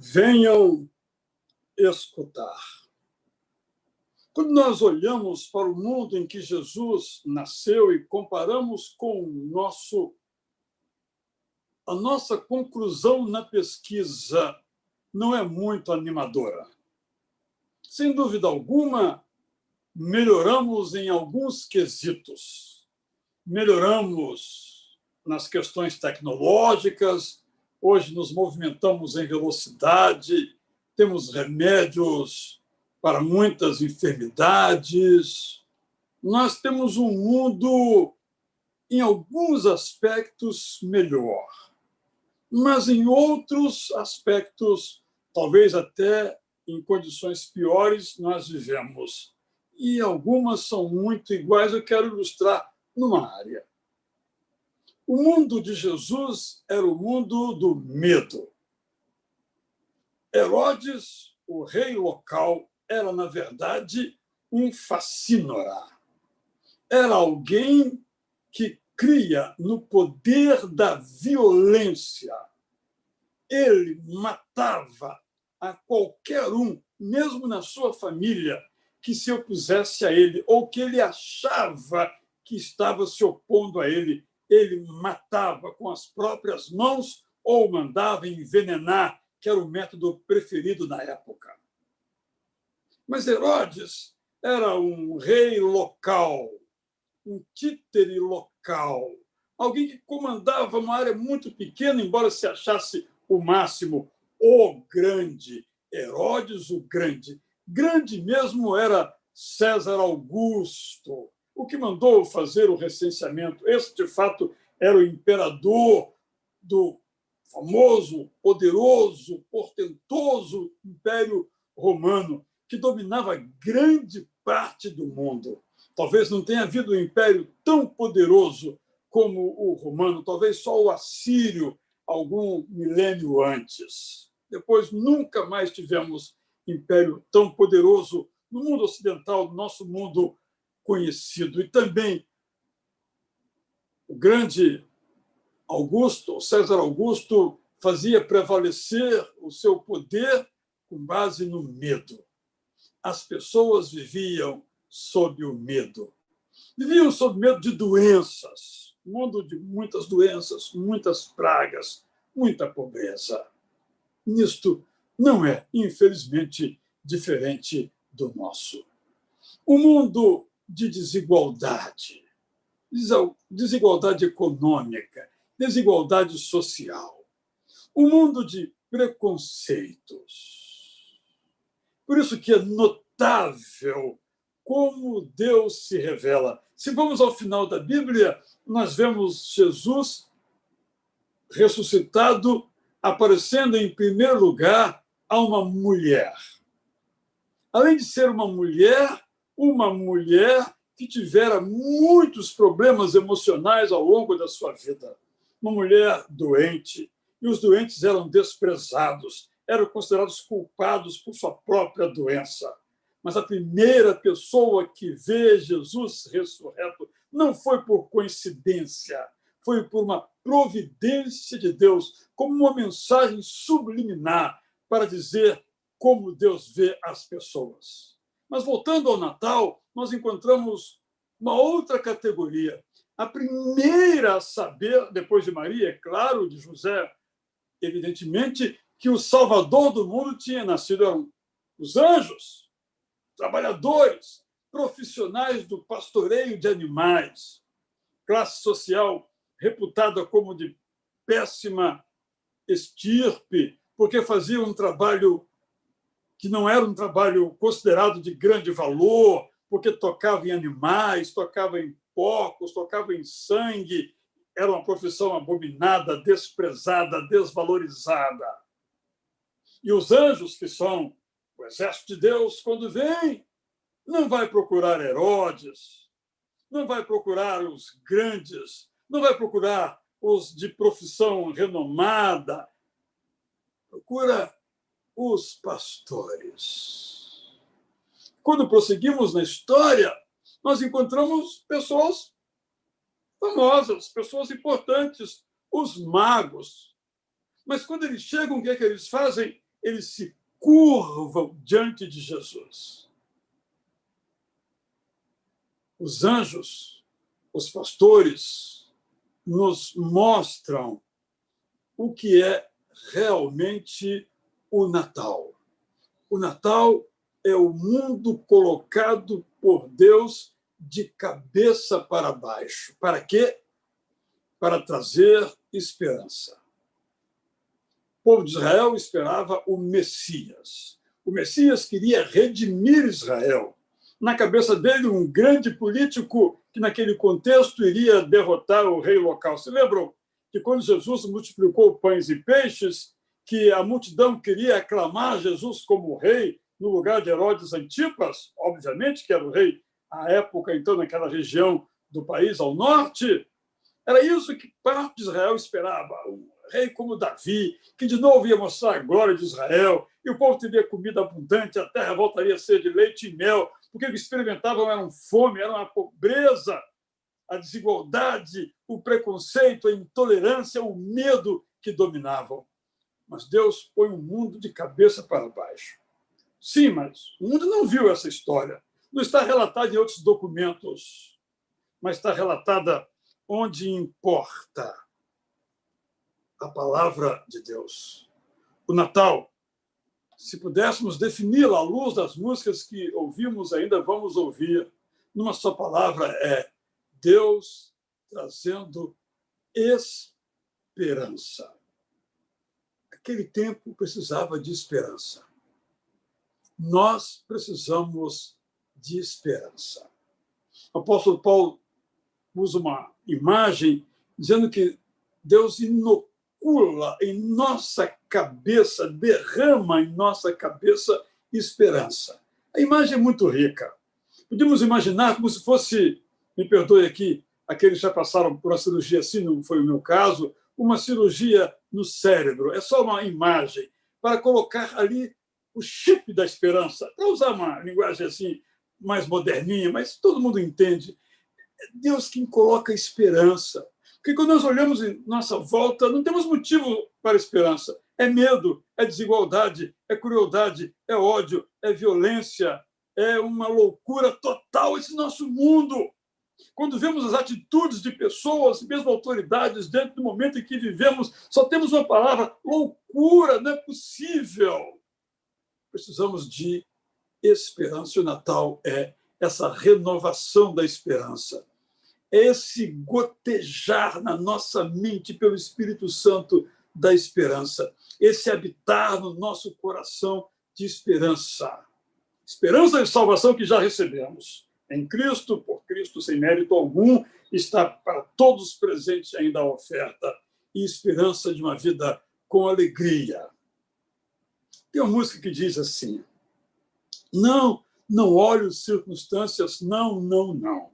Venham escutar. Quando nós olhamos para o mundo em que Jesus nasceu e comparamos com a nossa conclusão na pesquisa não é muito animadora. Sem dúvida alguma, melhoramos em alguns quesitos. Melhoramos nas questões tecnológicas, hoje nos movimentamos em velocidade, temos remédios para muitas enfermidades. Nós temos um mundo, em alguns aspectos, melhor, mas em outros aspectos, talvez até em condições piores, nós vivemos. E algumas são muito iguais. Eu quero ilustrar numa área. O mundo de Jesus era o mundo do medo. Herodes, o rei local, era, na verdade, um facínora. Era alguém que cria no poder da violência. Ele matava a qualquer um, mesmo na sua família, que se opusesse a ele, ou que ele achava que estava se opondo a ele. Ele matava com as próprias mãos ou mandava envenenar, que era o método preferido na época. Mas Herodes era um rei local, um títere local, alguém que comandava uma área muito pequena, embora se achasse o máximo, o grande, Herodes o Grande. Grande mesmo era César Augusto, o que mandou fazer o recenseamento. Esse, de fato, era o imperador do famoso, poderoso, portentoso Império Romano, que dominava grande parte do mundo. Talvez não tenha havido um império tão poderoso como o romano, talvez só o assírio, algum milênio antes. Depois, nunca mais tivemos império tão poderoso no mundo ocidental, no nosso mundo conhecido. E também o grande Augusto, César Augusto, fazia prevalecer o seu poder com base no medo. As pessoas viviam sob o medo. Viviam sob medo de doenças, um mundo de muitas doenças, muitas pragas, muita pobreza. Nisto não é, infelizmente, diferente do nosso. Um mundo de desigualdade, desigualdade econômica, desigualdade social, um mundo de preconceitos. Por isso que é notável como Deus se revela. Se vamos ao final da Bíblia, nós vemos Jesus ressuscitado, aparecendo em primeiro lugar a uma mulher. Além de ser uma mulher que tivera muitos problemas emocionais ao longo da sua vida. Uma mulher doente, e os doentes eram desprezados, eram considerados culpados por sua própria doença. Mas a primeira pessoa que vê Jesus ressurreto não foi por coincidência, foi por uma providência de Deus, como uma mensagem subliminar para dizer como Deus vê as pessoas. Mas, voltando ao Natal, nós encontramos uma outra categoria. A primeira a saber, depois de Maria, é claro, de José, evidentemente, que o Salvador do mundo tinha nascido. Eram os anjos, trabalhadores, profissionais do pastoreio de animais, classe social reputada como de péssima estirpe, porque faziam um trabalho que não era um trabalho considerado de grande valor, porque tocava em animais, tocava em porcos, tocava em sangue. Era uma profissão abominada, desprezada, desvalorizada. E os anjos, que são o exército de Deus, quando vem, não vai procurar Herodes, não vai procurar os grandes, não vai procurar os de profissão renomada, procura os pastores. Quando prosseguimos na história, nós encontramos pessoas famosas, pessoas importantes, os magos. Mas quando eles chegam, o que é que eles fazem? eles se curvam diante de Jesus. Os anjos, os pastores, nos mostram o que é realmente o Natal. O Natal é o mundo colocado por Deus de cabeça para baixo. Para quê? Para trazer esperança. O povo de Israel esperava o Messias. O Messias queria redimir Israel. Na cabeça dele, um grande político que, naquele contexto, iria derrotar o rei local. Se lembram que, quando Jesus multiplicou pães e peixes, que a multidão queria aclamar Jesus como rei no lugar de Herodes Antipas, obviamente, que era o rei à época, então, naquela região do país ao norte? Era isso que parte de Israel esperava, um rei como Davi, que de novo ia mostrar a glória de Israel, e o povo teria comida abundante, a terra voltaria a ser de leite e mel, porque o que experimentavam era fome, era uma pobreza, a desigualdade, o preconceito, a intolerância, o medo que dominavam. Mas Deus põe o mundo de cabeça para baixo. Sim, mas o mundo não viu essa história. Não está relatada em outros documentos, mas está relatada onde importa a palavra de Deus. O Natal, se pudéssemos defini-lo à luz das músicas que ouvimos, ainda vamos ouvir, numa só palavra, é Deus trazendo esperança. Aquele tempo precisava de esperança. Nós precisamos de esperança. O apóstolo Paulo usa uma imagem dizendo que Deus inocula em nossa cabeça, derrama em nossa cabeça esperança. A imagem é muito rica. Podemos imaginar como se fosse, me perdoe aqui, aqueles que já passaram por uma cirurgia assim, não foi o meu caso, uma cirurgia no cérebro. É só uma imagem para colocar ali o chip da esperança, para usar uma linguagem assim mais moderninha, mas todo mundo entende. É Deus quem coloca esperança. Porque quando nós olhamos em nossa volta, não temos motivo para esperança. É medo, é desigualdade, é crueldade, é ódio, é violência, é uma loucura total esse nosso mundo. Quando vemos as atitudes de pessoas, mesmo autoridades, dentro do momento em que vivemos, só temos uma palavra: loucura, não é possível. Precisamos de esperança. O Natal é essa renovação da esperança. É esse gotejar na nossa mente pelo Espírito Santo da esperança. Esse habitar no nosso coração de esperança. Esperança de salvação que já recebemos. Em Cristo, por Cristo, sem mérito algum, está para todos presente ainda a oferta. E esperança de uma vida com alegria. Tem uma música que diz assim: não olhe as circunstâncias, não.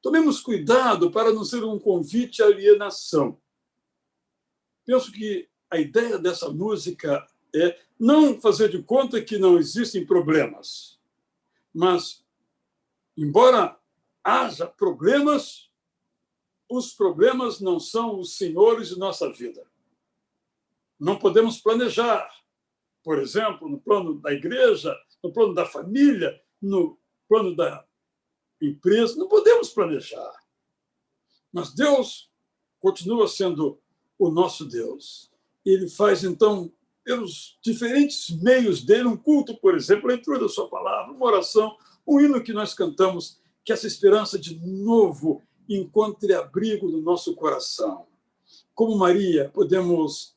Tomemos cuidado para não ser um convite à alienação. Penso que a ideia dessa música é não fazer de conta que não existem problemas, mas, embora haja problemas, os problemas não são os senhores de nossa vida. Não podemos planejar, por exemplo, no plano da igreja, no plano da família, no plano da empresa, não podemos planejar. Mas Deus continua sendo o nosso Deus. Ele faz, então, pelos diferentes meios dele, um culto, por exemplo, a leitura da sua palavra, uma oração, um hino que nós cantamos, que essa esperança de novo encontre abrigo no nosso coração. Como Maria, podemos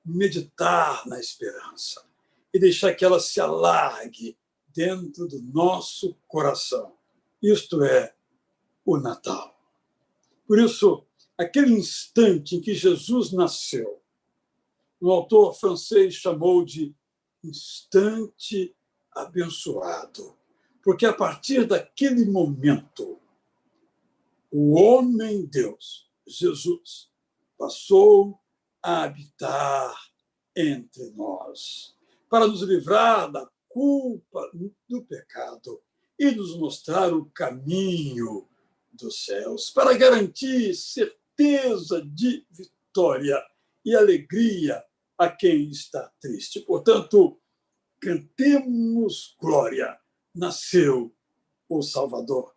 meditar na esperança e deixar que ela se alargue dentro do nosso coração. Isto é o Natal. Por isso, aquele instante em que Jesus nasceu, um autor francês chamou de instante abençoado, porque a partir daquele momento, o homem-Deus, Jesus, passou a habitar entre nós, para nos livrar da culpa do pecado e nos mostrar o caminho dos céus, para garantir certeza de vitória e alegria a quem está triste. Portanto, cantemos glória. Nasceu o Salvador.